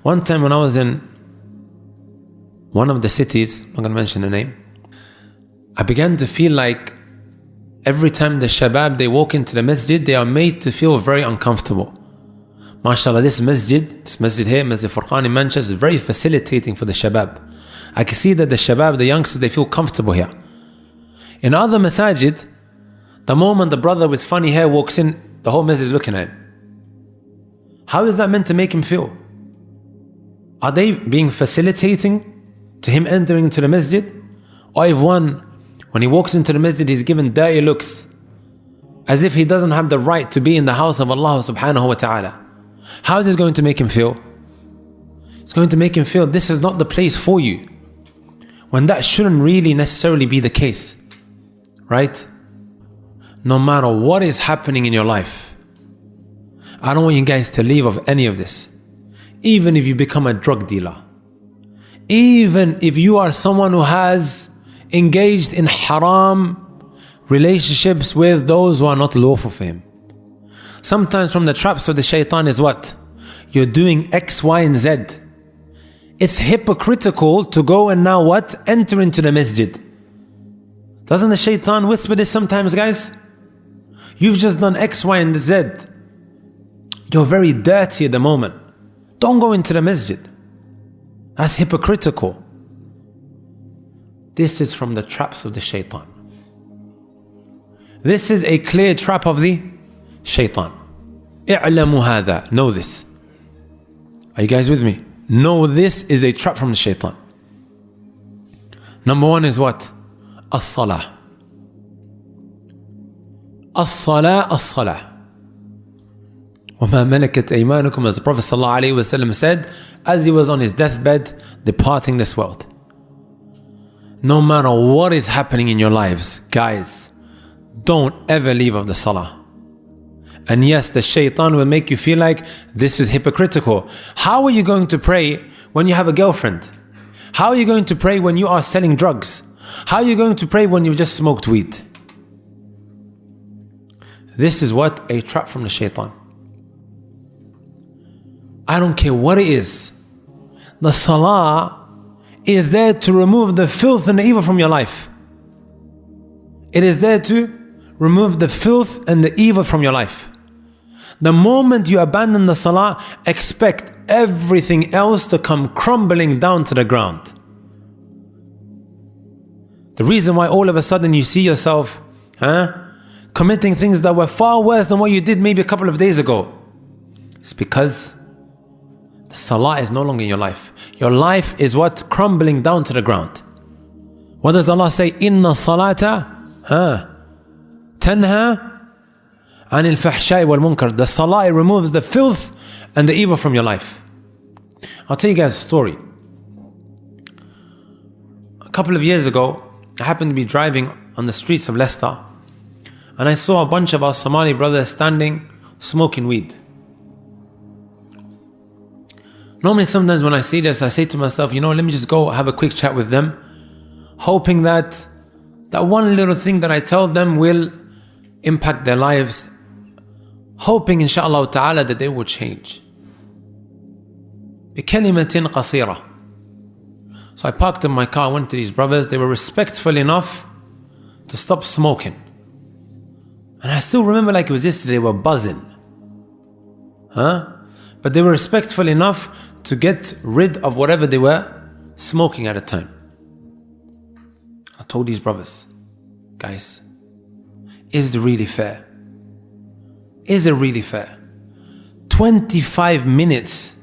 One time when I was in one of the cities, I'm not going to mention the name, I began to feel like every time the shabab, they walk into the masjid, they are made to feel very uncomfortable. MashaAllah, this masjid here, Masjid Furqan in Manchester, is very facilitating for the shabab. I can see that the shabab, the youngsters, they feel comfortable here. In other masajid, the moment the brother with funny hair walks in, the whole masjid is looking at him. How is that meant to make him feel? Are they being facilitating to him entering into the masjid? Or if one, when he walks into the masjid, he's given dirty looks, as if he doesn't have the right to be in the house of Allah subhanahu wa ta'ala. How is this going to make him feel? It's going to make him feel this is not the place for you, when that shouldn't really necessarily be the case, right? No matter what is happening in your life, I don't want you guys to leave of any of this. Even if you become a drug dealer, even if you are someone who has engaged in haram relationships with those who are not lawful for him. Sometimes from the traps of the shaitan is what? You're doing X, Y, and Z. It's hypocritical to go and now what? Enter into the masjid. Doesn't the shaitan whisper this sometimes, guys? You've just done X, Y, and Z. You're very dirty at the moment. Don't go into the masjid. That's hypocritical. This is from the traps of the shaitan. This is a clear trap of the shaitan. اعلموا هذا. Know this. Are you guys with me? Know this is a trap from the shaitan. Number one is what? As-salah. As-salah, as-salah. وَمَا مَلَكَتْ أَيْمَانُكُمْ, as the Prophet ﷺ said, as he was on his deathbed, departing this world. No matter what is happening in your lives, guys, don't ever leave of the salah. And yes, the shaitan will make you feel like this is hypocritical. How are you going to pray when you have a girlfriend? How are you going to pray when you are selling drugs? How are you going to pray when you've just smoked weed? This is what? A trap from the shaitan. I don't care what it is. The salah is there to remove the filth and the evil from your life. It is there to remove the filth and the evil from your life. The moment you abandon the salah, expect everything else to come crumbling down to the ground. The reason why all of a sudden you see yourself committing things that were far worse than what you did maybe a couple of days ago, it's because the salah is no longer in your life. Your life is what? Crumbling down to the ground. What does Allah say? Inna salata tanha anil fahsha'i wal munkar. The salah removes the filth and the evil from your life. I'll tell you guys a story. A couple of years ago, I happened to be driving on the streets of Leicester, and I saw a bunch of our Somali brothers standing smoking weed. Normally sometimes when I see this, I say to myself, let me just go have a quick chat with them, hoping that that one little thing that I tell them will impact their lives, hoping inshaAllah ta'ala that they will change. بِكَلِمَةٍ قَصِيرَةٍ. So I parked in my car, went to these brothers. They were respectful enough to stop smoking. And I still remember like it was yesterday, they were buzzing. But they were respectful enough to get rid of whatever they were smoking at the time. I told these brothers, guys, is it really fair? Is it really fair? 25 minutes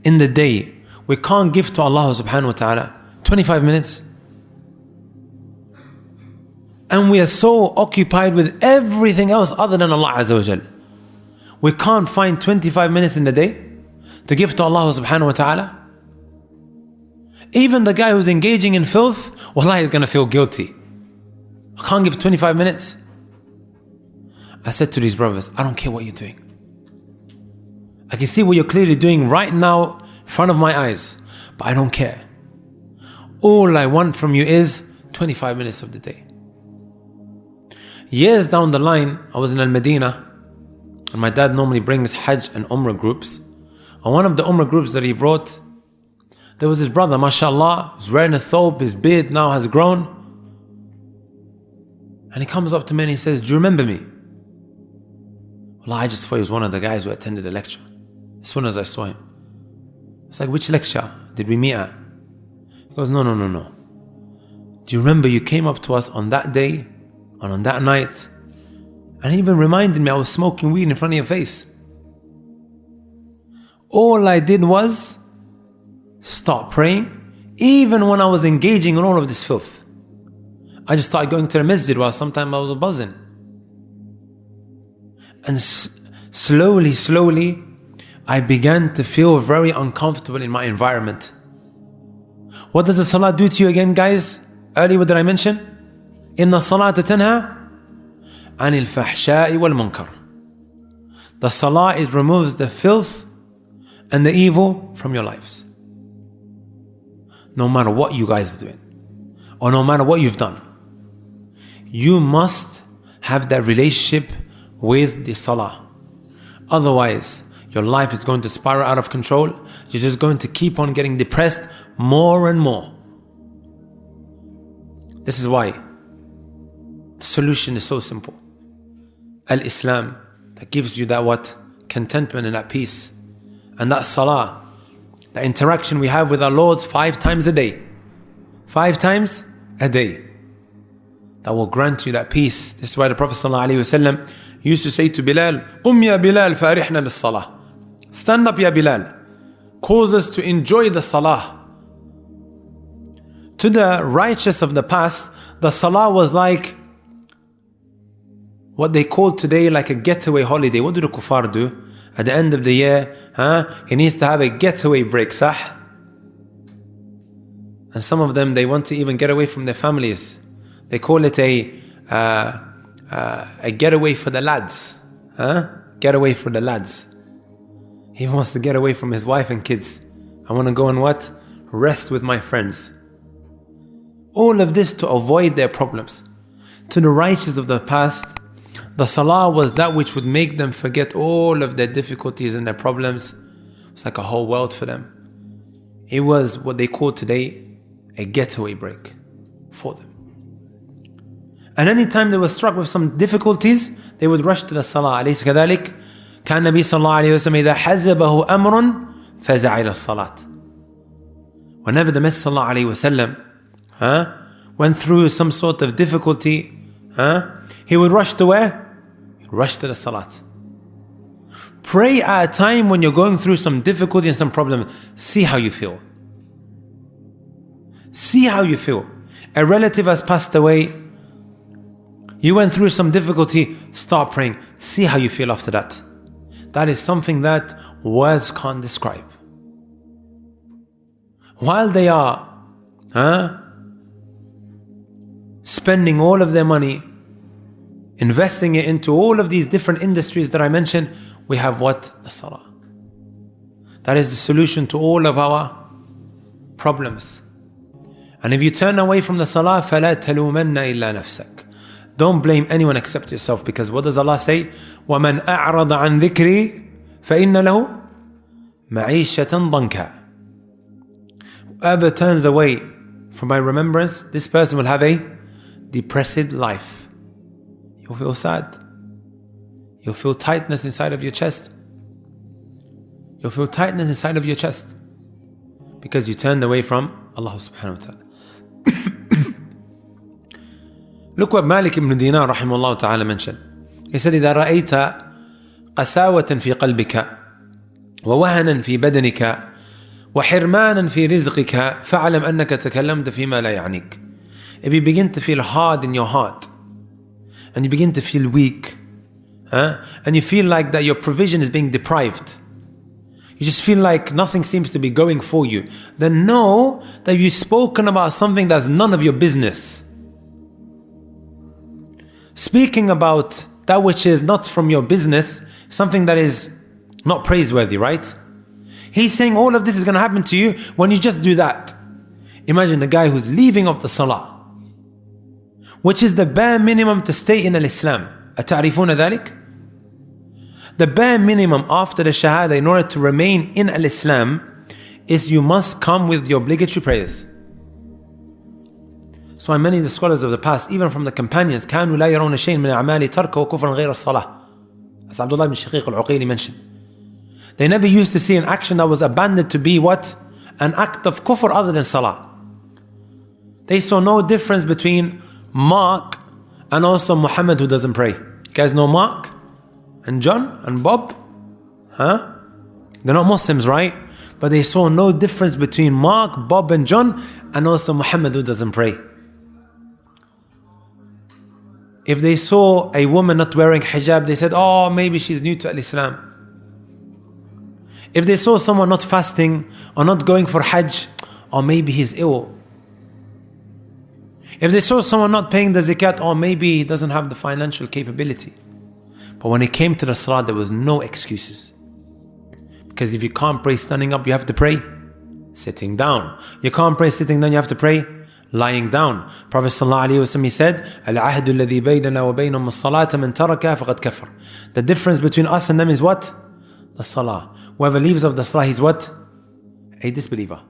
in the day we can't give to Allah subhanahu wa ta'ala. 25 minutes. And we are so occupied with everything else other than Allah Azza wa Jal. We can't find 25 minutes in the day to give to Allah subhanahu wa ta'ala. Even the guy who's engaging in filth, wallahi, is going to feel guilty. I can't give 25 minutes. I said to these brothers, I don't care what you're doing. I can see what you're clearly doing right now in front of my eyes, but I don't care. All I want from you is 25 minutes of the day. Years down the line, I was in Al-Madinah, and my dad normally brings Hajj and Umrah groups On one of the Umrah groups that he brought, there was his brother, mashallah, who's wearing a thobe, his beard now has grown. And he comes up to me and he says, do you remember me? Well, I just thought he was one of the guys who attended the lecture. As soon as I saw him. It's like, which lecture did we meet at? He goes, no. Do you remember you came up to us on that day and on that night? And he even reminded me I was smoking weed in front of your face. All I did was start praying, even when I was engaging in all of this filth. I just started going to the masjid while sometimes I was buzzing. And slowly, I began to feel very uncomfortable in my environment. What does the salah do to you again, guys? Earlier, what did I mention? Inna salata tanha anil fahsha'i wal munkar. The salah, it removes the filth and the evil from your lives. No matter what you guys are doing, or no matter what you've done, you must have that relationship with the salah. Otherwise, your life is going to spiral out of control. You're just going to keep on getting depressed more and more. This is why the solution is so simple. Al-Islam, that gives you that what? Contentment and that peace. And that salah, the interaction we have with our Lord 5 times a day. 5 times a day. That will grant you that peace. This is why the Prophet ﷺ used to say to Bilal, قُمْ يَا بِلَال فَأَرِحْنَا بِالصَّلَاةِ. Stand up, Ya Bilal. Cause us to enjoy the salah. To the righteous of the past, the salah was like what they call today like a getaway holiday. What do the kuffar do? At the end of the year, he needs to have a getaway break, sah? And some of them, they want to even get away from their families. They call it a getaway for the lads. Getaway for the lads. He wants to get away from his wife and kids. I want to go and what? Rest with my friends. All of this to avoid their problems. To the righteous of the past, the salah was that which would make them forget all of their difficulties and their problems. It's like a whole world for them. It was what they call today a getaway break for them. And anytime they were struck with some difficulties, they would rush to the salah. أليس كذلك؟ كان النبي صلى الله عليه وسلم إذا حزبه أمر فزع إلى الصلاة. Whenever the Messenger صلى الله عليه وسلم went through some sort of difficulty, he would rush to where? He would rush to the salat. Pray at a time when you're going through some difficulty and some problem. See how you feel. See how you feel. A relative has passed away. You went through some difficulty. Start praying. See how you feel after that. That is something that words can't describe. While they are spending all of their money, investing it into all of these different industries that I mentioned, we have what? The salah. That is the solution to all of our problems. And if you turn away from the salah, فَلَا تَلُومَنَّ إِلَّا نَفْسَكَ. Don't blame anyone except yourself, because what does Allah say? وَمَنْ أَعْرَضَ عَنْ ذِكْرِي فَإِنَّ لَهُ مَعِيشَةً ضَنْكًا. Whoever turns away from my remembrance, this person will have a depressed life. You'll feel sad. You'll feel tightness inside of your chest. You'll feel tightness inside of your chest because you turned away from Allah subhanahu wa ta'ala. Look what Malik ibn Dinar rahimahullah ta'ala mentioned. He said, إذا رأيت قساوة في قلبك ووهنا في بدنك وحرمانا في رزقك فاعلم أنك تكلمت فيما لا يعنيك. If you begin to feel hard in your heart, and you begin to feel weak, and you feel like that your provision is being deprived, you just feel like nothing seems to be going for you, then know that you've spoken about something that's none of your business. Speaking about that which is not from your business, something that is not praiseworthy, right? He's saying all of this is going to happen to you when you just do that. Imagine the guy who's leaving off the salah, which is the bare minimum to stay in al-Islam. أتعرفون ذلك? The bare minimum after the Shahada in order to remain in Al-Islam is you must come with the obligatory prayers. So why many of the scholars of the past, even from the companions, كانوا لا يرون شيء من أعمال ترك وكفر غير الصلاة. As Abdullah ibn Shaqiq al-Uqayli mentioned. They never used to see an action that was abandoned to be what? An act of kufr other than salah. They saw no difference between Mark and also Muhammad who doesn't pray. You guys know Mark and John and Bob? Huh? They're not Muslims, right? But they saw no difference between Mark, Bob and John and also Muhammad who doesn't pray. If they saw a woman not wearing hijab, they said, oh, maybe she's new to Islam. If they saw someone not fasting or not going for Hajj, or maybe he's ill. If they saw someone not paying the zakat, or maybe he doesn't have the financial capability. But when it came to the salah, there was no excuses. Because if you can't pray standing up, you have to pray sitting down. You can't pray sitting down, you have to pray lying down. Prophet ﷺ, he said, العهد الذي بيننا وبينهم الصلاة من تركها فقد كفر. The difference between us and them is what? The salah. Whoever leaves of the salah, he's what? A disbeliever.